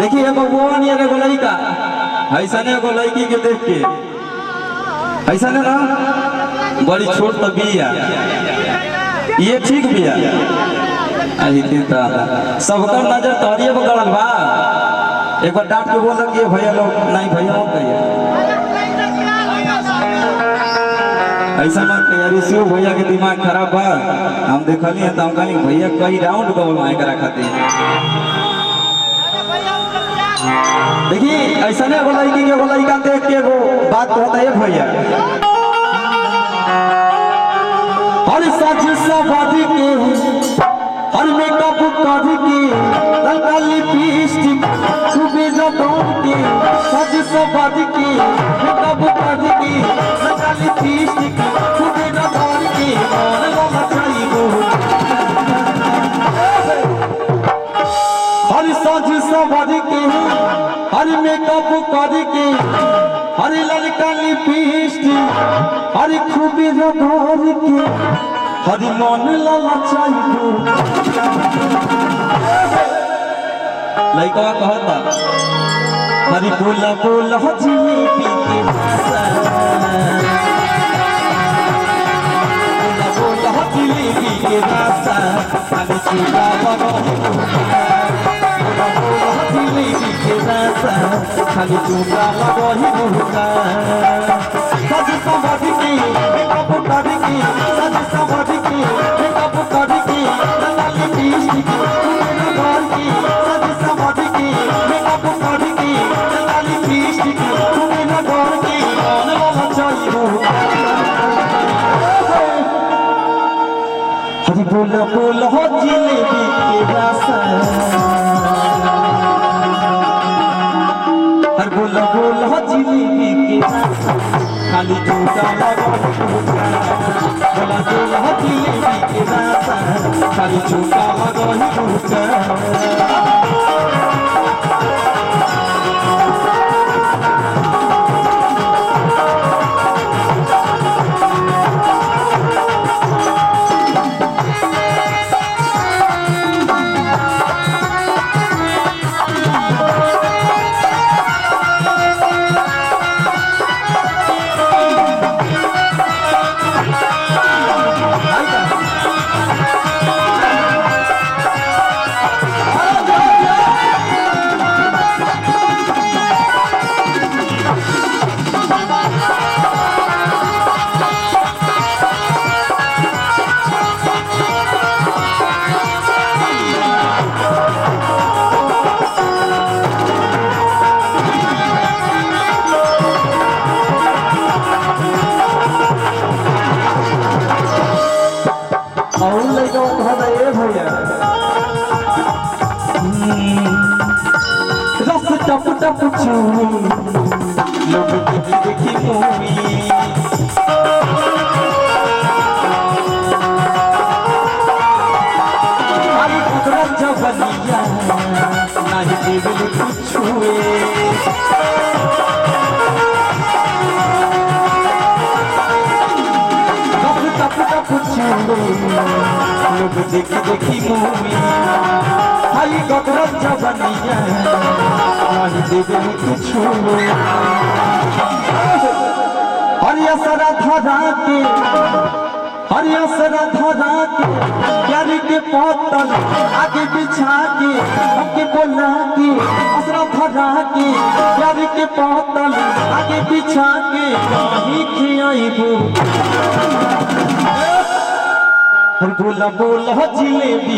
देखिए एगो बुआ नहीं एगो लड़का ऐसा ने एगो लड़की के देख के ऐसा ने ना बड़ी छोट तो बिया ये ठीक बिया सबका नजर तोहरिए पर गड़ल बा। एक बार डांट के बोल कि भैया लोग नहीं भैया मत कहिए ऐसा मत कहिए। अरे शिव भैया के दिमाग खराब बा हम देखली है तो हम कहली भैया कई राउंड गवल माए करा खातिर। देखिए ऐसा नहीं एगो लड़की के एगो लड़का देख के एगो बात कहता है भैया हर सज सवादी के हर मेकअप कर के ललका लिपस्टिक खूबे जतौन के सज सवादी के मेकअप कर के ललका लिपस्टिक खूबे जतौन के मन लगा चाहिए हर सज सवादी के हर मेकअप कर के हर ललका लिपस्टिक हर खूबे जतौन के हरी मन लाला चाहिए लइका कहता हरी बोला बोला जिलेबी के रासा बोला बोला जिलेबी के रासा खाली चूड़ा लगही बोला बोला जिलेबी के रासा खाली चूड़ा लगही मुर्गा सज सवादी के मेकअप कर के सज सवादी के मेकअप कर के लगा लिपस्टिक खूबे लगा के सज सवादी के मेकअप कर के लगा लिपस्टिक खूबे लगा के मन वाला चाहिए हरी बोला बोला हो जिलेबी के रासा हर बोला बोला हो जिलेबी के रासा खाली चूड़ा लगा बोला बोला जिलेबी के रासा खाली चूड़ा लगा रस टप टप चूमी लोग देखी देखी मूवी हमारी कुदरत जवनिया नहीं देवल कुछ हुए रस टप टप चूमी लोग देखी देखी मूवी हमारी कुदरत जवनिया नहीं देवल कुछ हुए हरिया सरा धरा के हरिया सरा धरा के प्यार के पत्तल आगे बिछा के हमके बोला के असरा धरा के प्यार के पत्तल आगे बिछा के कहीं खियाइबू बोला बोला जिलेबी